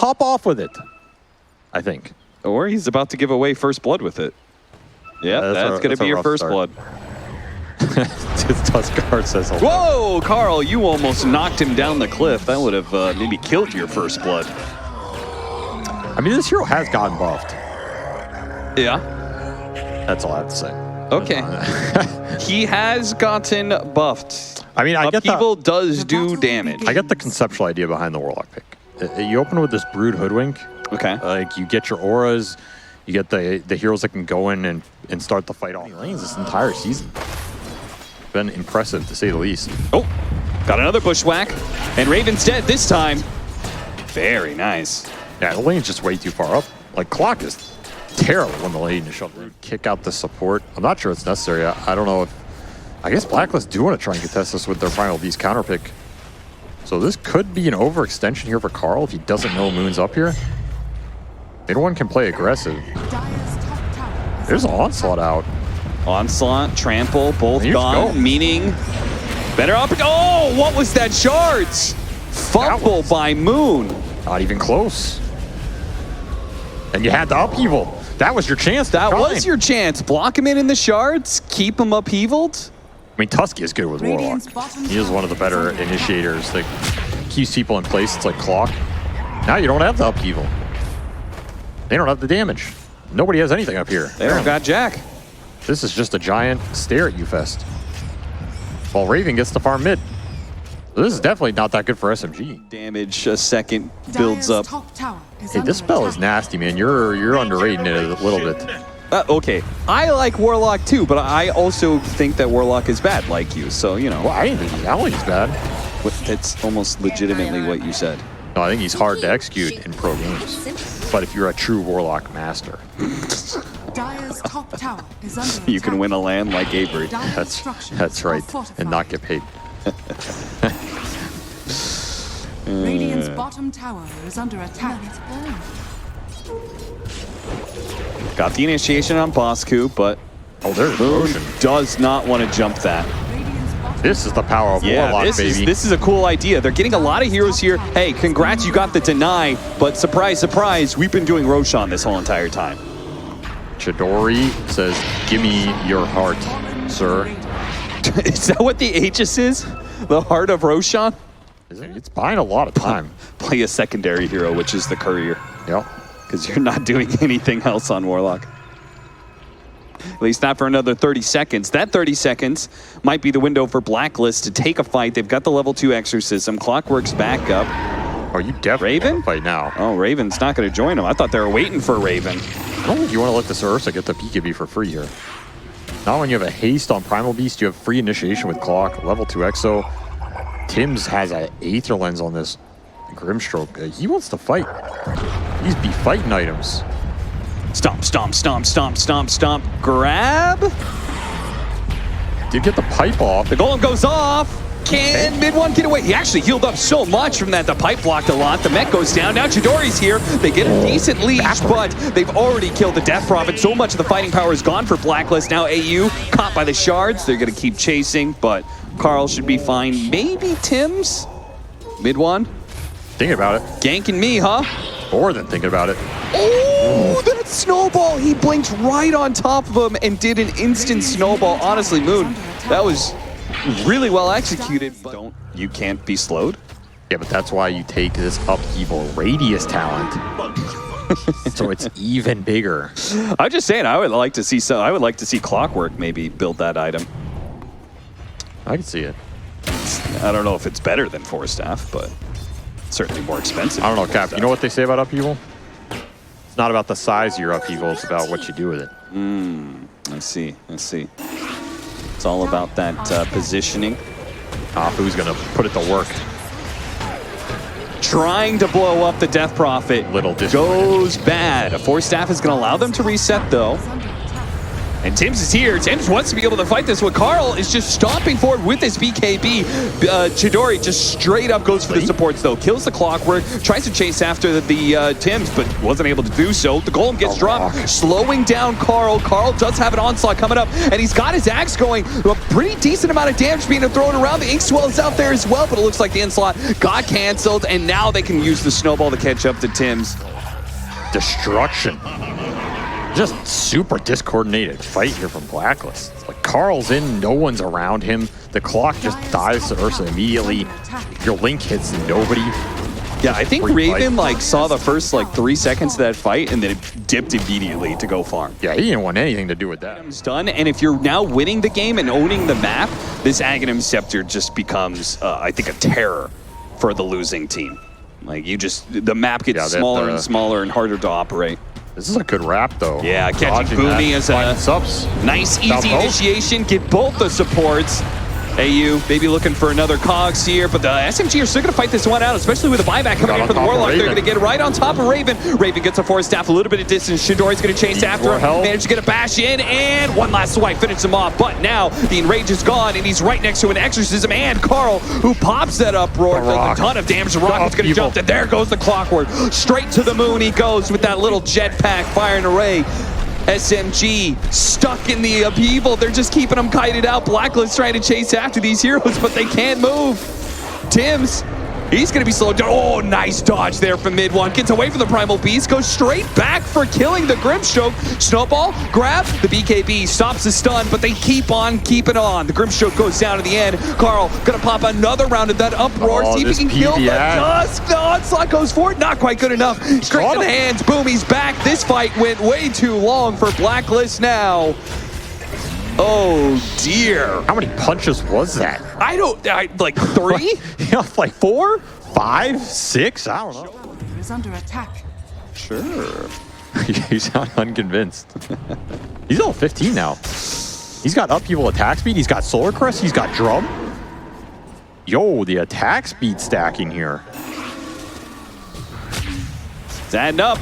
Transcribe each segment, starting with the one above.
pop off with it, I think. Or he's about to give away first blood with it. Yeah, that's going to be your first blood. Tuskar says, whoa, Carl, you almost knocked him down the cliff. That would have maybe killed your first blood. I mean, this hero has gotten buffed. Yeah. That's all I have to say. Okay. He has gotten buffed. I mean, I get that. Upheaval does do damage. I get the conceptual idea behind the Warlock pick. You open with this Brood Hoodwink. Okay. Like, you get your auras, you get the heroes that can go in and start the fight off lanes this entire season. Been impressive, to say the least. Oh, got another bushwhack. And Raven's dead this time. Very nice. Yeah, the lane's just way too far up. Like, Clock is terrible when the lane is shut. Kick out the support. I'm not sure it's necessary. I don't know if... I guess Blacklist do want to try and contest this with their Primal Beast counter pick. So this could be an overextension here for Carl if he doesn't know Moon's up here. Anyone can play aggressive. There's an Onslaught out. Onslaught, Trample, both gone, go. meaning better up. Oh, what was that? Shards! Fumble by Moon. Not even close. And you had the Upheaval. That was your chance. That was your chance. Block him in the shards, keep him upheavaled. I mean, Tusky is good with Warlock. He is one of the better initiators that keeps people in place. It's like Clock. Now you don't have the Upheaval. They don't have the damage. Nobody has anything up here. They don't got Jack. This is just a giant stare at you fest. While Raven gets to farm mid. This is definitely not that good for SMG. Damage a second builds up. Hey, this spell is nasty, man. You're underrating it a little bit. Okay, I like Warlock too, but I also think that Warlock is bad, like you. So you know. Well, I don't think he's bad. It's almost legitimately what you said. No, I think he's hard to execute in pro games. But if you're a true Warlock master, you can win a land like Avery. That's right, and not get paid. Radiant's bottom tower is under attack. Got the initiation on Bosku, but there's Moon does not want to jump that. This is the power of Warlock, baby. This is a cool idea. They're getting a lot of heroes here. Hey, congrats, you got the deny, but surprise, surprise, we've been doing Roshan this whole entire time. Chidori says, "Give me your heart, sir." Is that what the Aegis is? The heart of Roshan? It's buying a lot of time. Play a secondary hero, which is the Courier. Yep. Because you're not doing anything else on Warlock. At least not for another 30 seconds. That 30 seconds might be the window for Blacklist to take a fight. They've got the level 2 exorcism. Clockwork's back up. Oh, you definitely Raven? Fight now. Oh, Raven's not going to join him. I thought they were waiting for Raven. I don't think you want to let this Ursa get the PKB for free here. Not when you have a haste on Primal Beast, you have free initiation with Clock, level 2 exo. Tims has an Aether Lens on this Grimstroke. He wants to fight. These be fighting items. Stomp, stomp, stomp, stomp, stomp, stomp. Grab. Did get the pipe off. The golem goes off. Can mid one get away? He actually healed up so much from that. The pipe blocked a lot. The mech goes down. Now Chidori's here. They get a decent leash, but they've already killed the Death Prophet. So much of the fighting power is gone for Blacklist. Now AU caught by the shards. They're going to keep chasing, but Carl should be fine. Maybe Tims? Mid one? Thinking about it. Ganking me, huh? More than thinking about it. Oh, that snowball. He blinked right on top of him and did an instant snowball. Honestly, Moon, that was really well executed, but you can't be slowed. Yeah, but that's why you take this Upheaval Radius talent. So it's even bigger. I'm just saying, I would like to see Clockwork maybe build that item. I can see it. I don't know if it's better than Force Staff, but certainly more expensive. I don't know, Cap. You know what they say about Upheaval? It's not about the size of your Upheaval, it's about what you do with it. I see. It's all about that positioning. Who's gonna put it to work? Trying to blow up the Death Prophet. Little disappointed. Goes bad. A Force Staff is gonna allow them to reset though. And Tim's is here. Tim's wants to be able to fight this one. Carl is just stomping forward with his BKB. Chidori just straight up goes for the supports, though. Kills the Clockwork, tries to chase after the Tims, but wasn't able to do so. The Golem gets dropped, slowing down Carl. Carl does have an onslaught coming up, and he's got his axe going. A pretty decent amount of damage being thrown around. The Inkswell is out there as well, but it looks like the onslaught got canceled, and now they can use the snowball to catch up to Tims. Destruction. Just super discoordinated fight here from Blacklist. It's like Carl's in, no one's around him. The clock just dives to Ursa immediately. Your link hits nobody. Yeah, I think Raven saw the first 3 seconds of that fight and then it dipped immediately to go farm. Yeah, he didn't want anything to do with that. It's done, and if you're now winning the game and owning the map, this Aghanim Scepter just becomes, I think, a terror for the losing team. The map gets smaller and smaller and harder to operate. This is a good wrap, though. Yeah, catching Boomy is a nice, easy initiation. Get both the supports. AU maybe looking for another cogs here, but the SMG are still going to fight this one out, especially with a buyback coming in for the Warlock. They're going to get right on top of Raven. Raven gets a force staff, a little bit of distance. Shidori's going to chase after him. Managed to get a bash in, and one last swipe, finish him off. But now the enrage is gone, and he's right next to an exorcism. And Carl, who pops that uproar, does a ton of damage. The Rocket's going to jump, and there goes the Clockwork. Straight to the moon he goes with that little jetpack firing array. SMG stuck in the upheaval. They're just keeping them kited out. Blacklist trying to chase after these heroes, but they can't move. Tims, he's going to be slowed down. Oh, nice dodge there from mid one. Gets away from the Primal Beast. Goes straight back for killing the Grimstroke. Snowball, grab. The BKB stops the stun, but they keep on keeping on. The Grimstroke goes down to the end. Carl going to pop another round of that uproar. See if he can kill the Dusk. The onslaught goes for it. Not quite good enough. Straight to the hands. Boomy's back. This fight went way too long for Blacklist now. Oh, dear. How many punches was that? Like 3? Yeah, like 4, 5, 6? I don't know. Is under attack. Sure. You sound unconvinced. He's level 15 now. He's got upheaval attack speed. He's got Solar Crest. He's got Drum. Yo, the attack speed stacking here. It's adding up.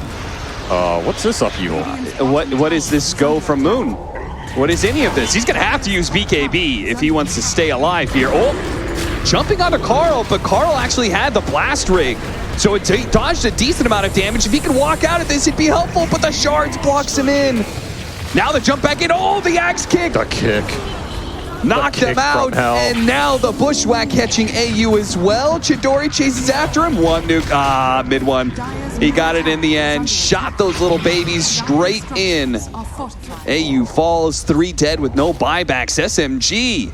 What's this upheaval? What is this go from Moon? What is any of this? He's going to have to use BKB if he wants to stay alive here. Oh, jumping onto Carl, but Carl actually had the blast rig. So it dodged a decent amount of damage. If he can walk out of this, it'd be helpful, but the shards blocks him in. Now the jump back in. Oh, the axe kick. The kick. Knocked him out, and now the bushwhack catching AU as well. Chidori chases after him. One nuke, mid one. He got it in the end, shot those little babies straight in. AU falls, 3 dead with no buybacks. SMG.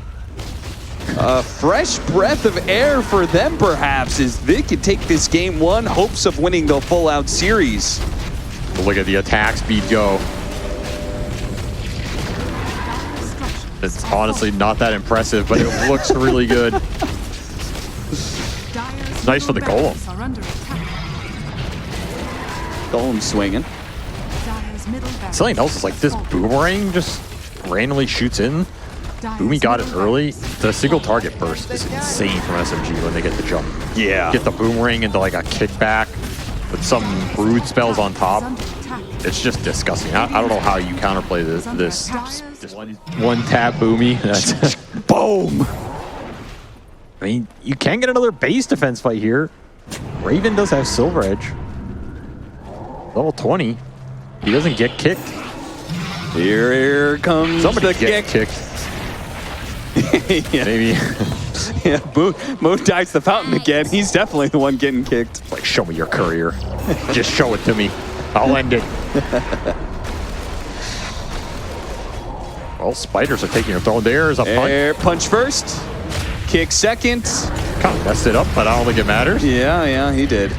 A fresh breath of air for them, perhaps, as they could take this game 1, hopes of winning the full-out series. Look at the attack speed go. It's honestly not that impressive, but it looks really good. Nice for the Golem. Golem swinging. Something else is like this boomerang just randomly shoots in. Boomy got it early. The single target burst is insane from SMG when they get the jump. Yeah. Get the boomerang into like a kickback with some brood spells on top. It's just disgusting. I don't know how you counterplay this. Just one tap Boomy. That's boom. I mean, you can get another base defense fight here. Raven does have Silver Edge. Level 20. He doesn't get kicked. Here comes Somebody the get kick. Yeah. Maybe. Yeah, Moon dives the fountain again. He's definitely the one getting kicked. Like, show me your career. Just show it to me. I'll end it. Well, spiders are taking your throne. There's a punch. Air punch first. Kick second. Kind of messed it up, but I don't think it matters. Yeah, he did.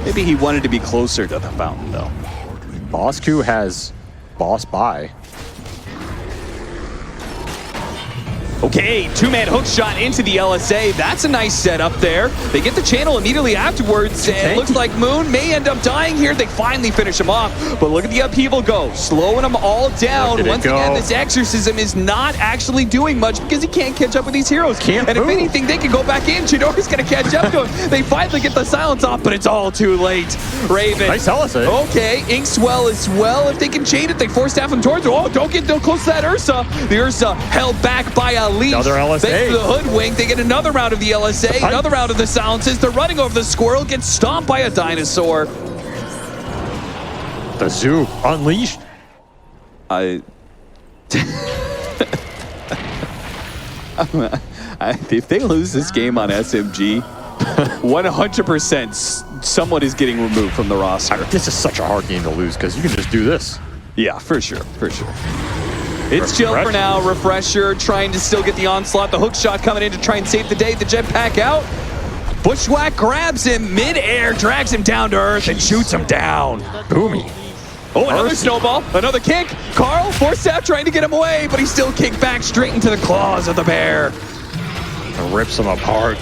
Maybe he wanted to be closer to the fountain, though. Bosku has boss by. Okay, two-man hook shot into the LSA. That's a nice setup there. They get the channel immediately afterwards, and it looks like Moon may end up dying here. They finally finish him off, but look at the upheaval go, slowing them all down. Once again, this exorcism is not actually doing much because he can't catch up with these heroes. And if anything, they can go back in. Chidori's gonna catch up to him. They finally get the silence off, but it's all too late. Raven. Nice LSA. Okay, Inkswell as well. If they can chain it, they force staff him towards it. Oh, don't get too close to that Ursa. The Ursa held back by a leash. Another LSA. Thanks to the hoodwink, they get another round of the LSA, another round of the silences. They're running over the squirrel, gets stomped by a dinosaur. The zoo unleashed. If they lose this game on SMG, 100% someone is getting removed from the roster. This is such a hard game to lose because you can just do this. Yeah, for sure, for sure. It's chill for now. Refresher trying to still get the onslaught. The hook shot coming in to try and save the day. The jetpack out. Bushwhack grabs him mid-air, drags him down to earth, and shoots him down. Boomy. Oh, another snowball, another kick. Carl forced out trying to get him away, but he still kicked back straight into the claws of the bear. It rips him apart.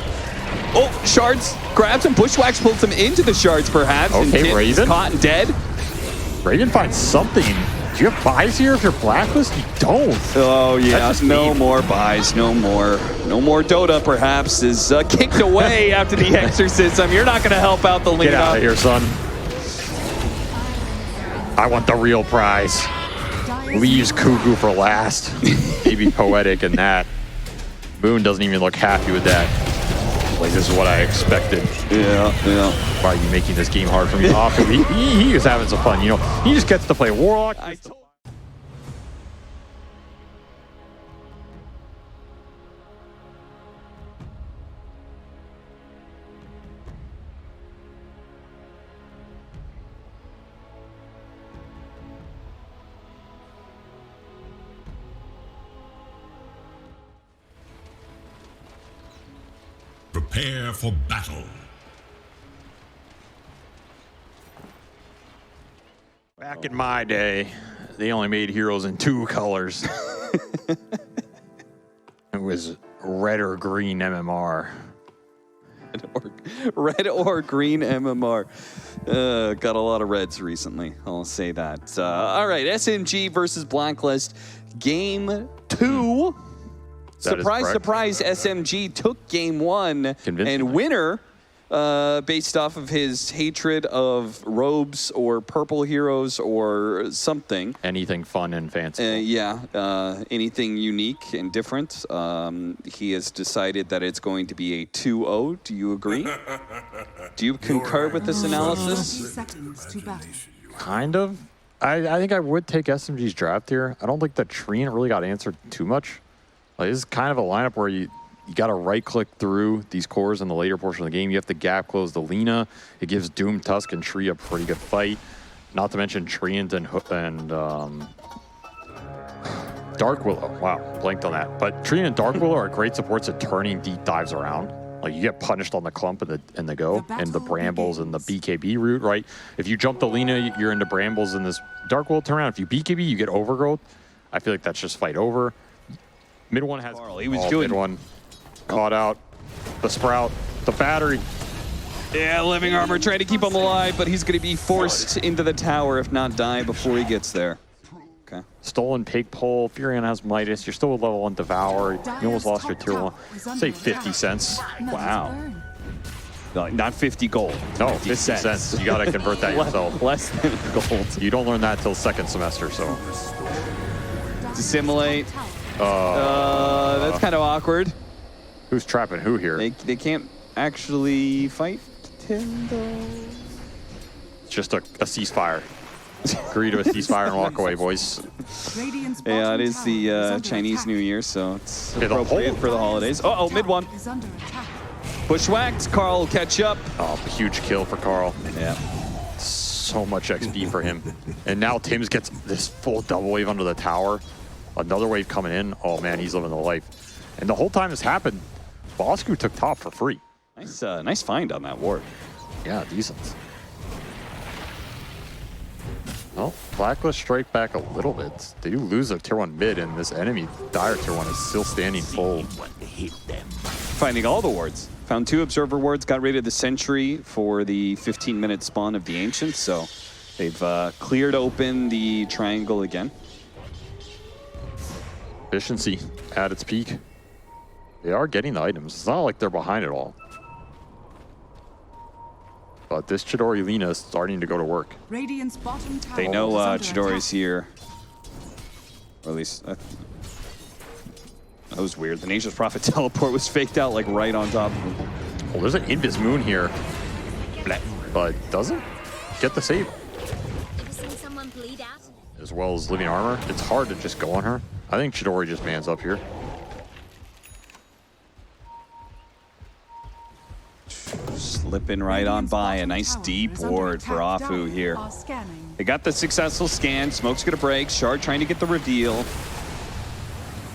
Oh, shards grabs him. Bushwhack pulls him into the shards, perhaps. Okay, and Raven. caught and dead. Raven finds something. Do you have buys here if you're Blacklist? You don't. Oh, yeah. No more buys. No more. No more Dota, perhaps, is kicked away after the exorcism. You're not going to help out the Lena. Get out of here, son. I want the real prize. Leaves Kugu for last. Maybe poetic in that. Moon doesn't even look happy with that. Like, this is what I expected. Yeah. Why are you making this game hard for me? He was having some fun, you know. He just gets to play Warlock. Prepare for battle. Back in my day, they only made heroes in 2 colors. It was red or green MMR. Red or green MMR. Got a lot of reds recently, I'll say that. All right, SMG versus Blacklist. Game 2. Surprise, surprise, SMG took game 1. And winner, based off of his hatred of robes or purple heroes or something. Anything fun and fancy. Anything unique and different. He has decided that it's going to be a 2-0. Do you agree? Do you concur with this analysis? 30 seconds to battle. Kind of. I think I would take SMG's draft here. I don't think the Treant really got answered too much. Like, this is kind of a lineup where you got to right-click through these cores in the later portion of the game. You have to gap close the Lena. It gives Doom, Tusk, and Tree a pretty good fight. Not to mention Treant and Dark Willow. Wow, blanked on that. But Treant and Dark Willow are great supports at turning deep dives around. Like, you get punished on the clump and the go, and the brambles and the BKB route, right? If you jump the Lena, you're into brambles and this Dark Willow turn around. If you BKB, you get overgrowth. I feel like that's just fight over. Mid one has he was doing mid one. Caught out. The Sprout. The battery. Yeah, living armor trying to keep him alive, but he's going to be forced into the tower, if not die, before he gets there. Okay. Stolen Pig Pole. Furion has Midas. You're still with level 1 Devour. You almost lost your tier 1. Say 50 cents. Wow. Not 50 gold. No, 50 cents. You got to convert that yourself. Less than gold. You don't learn that till second semester, so. Dissimulate. That's kind of awkward. Who's trapping who here? They can't actually fight him, though. It's just a ceasefire. Agree to a ceasefire and walk away, boys. Yeah, it is the Chinese New Year, so it's appropriate for the holidays. Uh-oh, mid one. Bushwhacked. Carl will catch up. Oh, huge kill for Carl. Yeah. So much XP for him. And now Tim's gets this full double wave under the tower. Another wave coming in. Oh, man, he's living the life. And the whole time this happened, Bosku took top for free. Nice find on that ward. Yeah, decent. Well, Blacklist strike back a little bit. They do lose a tier 1 mid, and this enemy dire tier 1 is still standing full. Finding all the wards. Found 2 observer wards, got rid of the sentry for the 15-minute spawn of the Ancients, so they've cleared open the triangle again. Efficiency at its peak. They are getting the items. It's not like they're behind at all. But this Chidori Lina is starting to go to work. Radiant's bottom tower They know is under Chidori's attack. here. Or at least... that was weird. The Nature's Prophet teleport was faked out like right on top of him. Well, there's an Invis Moon here. But doesn't get the save. Ever seen someone bleed out? As well as living armor. It's hard to just go on her. I think Chidori just mans up here. Slipping right on Radiant's by. A bottom nice tower deep is under ward for attack. Afu Dire here. are scanning. They got the successful scan. Smoke's gonna break. Shard trying to get the reveal.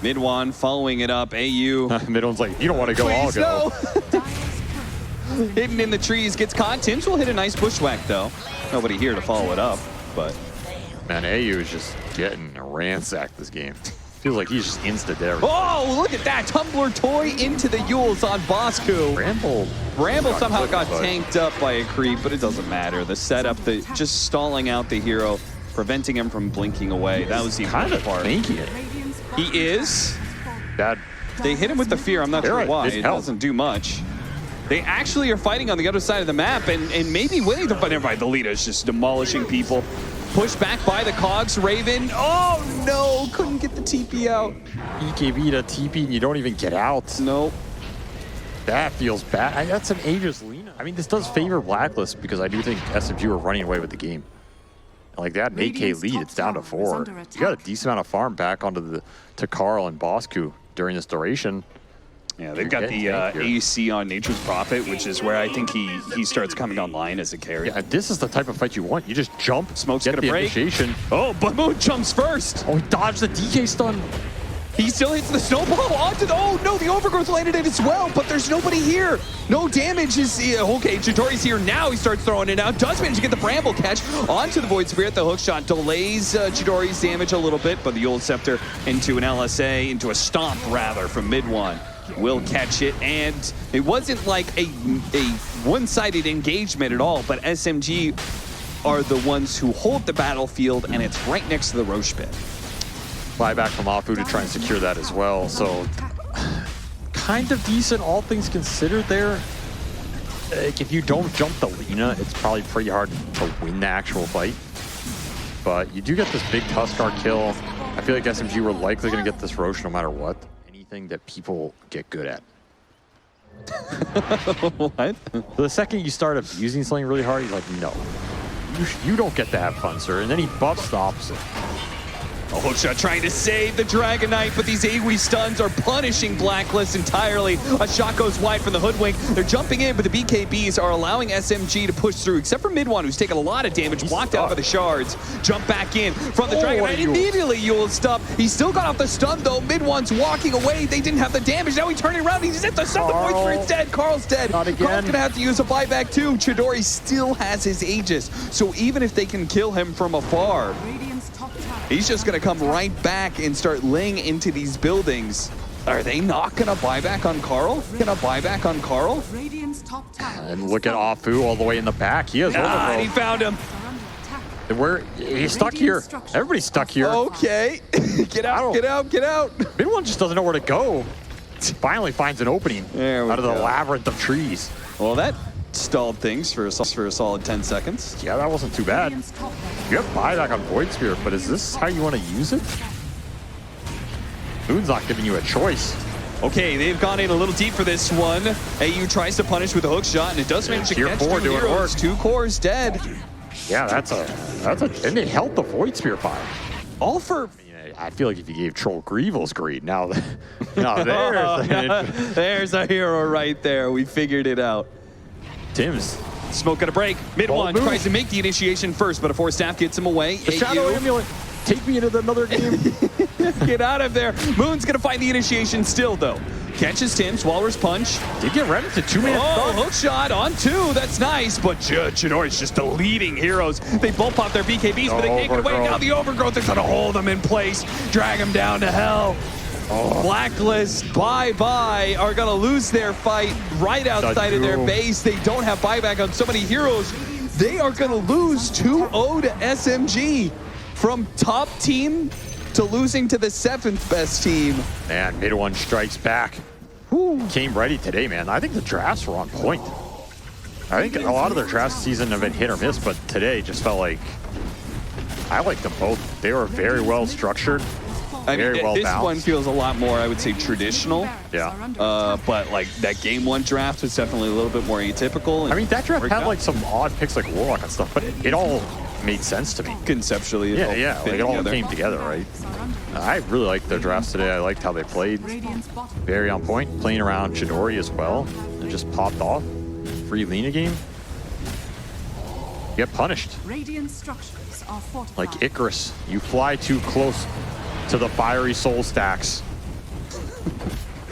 Mid one following it up. AU. Mid one's like, you don't want to go, I'll Please go. no. Dire's Hidden in the trees. Gets caught. Tims will hit a nice bushwhack though. Nobody here to follow it up. But Man, AU is just getting ransacked this game. Feels like he's just insta-dead. oh, look at that. Tumbler toy into the Yules on Bosku. Bramble somehow got tanked up by a creep, but it doesn't matter. The setup, just stalling out the hero, preventing him from blinking away. That was the kind of part. tanky it. Radiant's He bottom is. Bad. They hit him with the fear. I'm not They're sure right. why. It's It help. doesn't do much. They actually are fighting on the other side of the map and maybe winning the fight. Never mind. The leader is just demolishing people. Pushed back by the Cogs. Raven. Oh, no. Couldn't get the TP out. EKB to TP and you don't even get out. Nope. That feels bad. That's an Aegis Lina. I mean, this does favor Blacklist because I do think SMG were running away with the game. Like that 8K lead, it's down to 4. You got a decent amount of farm back onto to Carl and Bosku during this duration. Yeah, they've got the AC on Nature's Prophet, which is where I think he starts coming online as a carry. Yeah, this is the type of fight you want. You just jump, Smoke's get gonna the break. initiation. Oh, but Moon jumps first. Oh, he dodged the DK stun. He still hits the snowball onto the... Oh, no, the Overgrowth landed it as well, but there's nobody here. No damage is... Okay, Chidori's here now. He starts throwing it out. Does manage to get the Bramble catch onto the Void Spirit. The hookshot delays Chidori's damage a little bit, but the Old Scepter into an LSA, into a stomp, rather, from mid one. Will catch it, and it wasn't like a one-sided engagement at all, but SMG are the ones who hold the battlefield, and it's right next to the Roche pit. Buyback from Afu to try and secure that as well. So kind of decent, all things considered there. Like, if you don't jump the Lina, it's probably pretty hard to win the actual fight. But you do get this big Tuskar kill. I feel like SMG were likely going to get this Roche no matter what. Anything that people get good at. What? So the second you start abusing something really hard, he's like, no. You don't get to have fun, sir. And then he buff stops. A hookshot trying to save the Dragon Knight, but these AoE stuns are punishing Blacklist entirely. A shot goes wide from the Hoodwink. They're jumping in, but the BKBs are allowing SMG to push through, except for Mid One, who's taken a lot of damage, blocked out by the shards. Jump back in from the Dragon Knight. Immediately, Yule's stuff. He's still got off the stun, though. Mid One's walking away. They didn't have the damage. Now he's turning around. He's hit the stun. The Void Spirit's dead. Carl's dead. Not again. Carl's going to have to use a buyback, too. Chidori still has his Aegis. So even if they can kill him from afar, Radiant's top tower he's just going to come right back and start laying into these buildings. Are they not going to buy back on Carl? Going to buy back on Carl? Radiant's top tower And is look at falling. Afu all the way in the back. He has Ah, he overgrowth. found him. Are under attack. And where he's stuck here. Everybody's stuck here. Okay. Get out, get out, get out. Mid one just doesn't know where to go. Finally finds an opening There we out of the go. labyrinth of trees. Well, that stalled things for a solid 10 seconds. Yeah, that wasn't too bad. Radiant's top tower You have buyback on Void Spirit, but is this how you want to use it? Moon's not giving you a choice. Okay, they've gone in a little deep for this one. AU tries to punish with a hook shot, and it does manage to Tier catch 4 two doing heroes. work. 2 cores dead. Yeah, that's a, and they held the Void Spirit fire. All for... I feel like if you gave Troll Greevil's greed, now there's There's a hero right there. We figured it out. Tim's. Smoke gonna break. Mid Bold one move. tries to make the initiation first, but a Force Staff gets him away. The Shadow Amulet. take me into another game. Get out of there. Moon's gonna find the initiation still, though. Catches Tim's Walrus Punch. Did get ready to 2-man Oh, hook shot on 2. That's nice, but Chidori's just the leading heroes. They both pop their BKBs, but they can't get away. Overgrowth. Now the Overgrowth is gonna hold them in place, drag them down to hell. Blacklist, bye-bye, are gonna lose their fight right outside of their doom. base. They don't have buyback on so many heroes. They are gonna lose 2-0 to SMG. From top team to losing to the 7th best team. Man, mid one strikes back. Whew. Came ready today, man. I think the drafts were on point. I think a lot of their draft season have been hit or miss, but today just felt like I liked them both. They were very well structured. I mean, Very well this balanced. one feels a lot more, I would say, traditional. Yeah. But like that game 1 draft was definitely a little bit more atypical. I mean, that draft Worked had out. like some odd picks like Warlock and stuff, but it all made sense to me. Conceptually, Yeah, yeah, like it all came together, right? I really liked their drafts today. I liked how they played. Radiant's bottom Very on point. Playing around Chidori as well. And just popped off. Free Lena game. Get punished. Radiant structures are fortified. Like Icarus, you fly too close to the fiery soul stacks.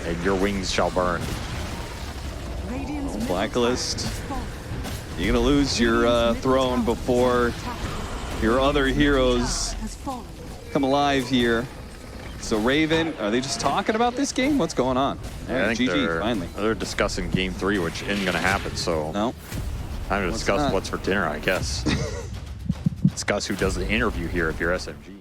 And your wings shall burn. Radiant's middle Blacklist. tower has fallen. You're gonna lose your throne before your other heroes Has fallen. come alive here. So Raven, are they just talking about this game? What's going on? I think GG, finally. they're discussing game 3, which isn't going to happen, so No. time to discuss not? what's for dinner, I guess. Discuss who does the interview here if you're SMG.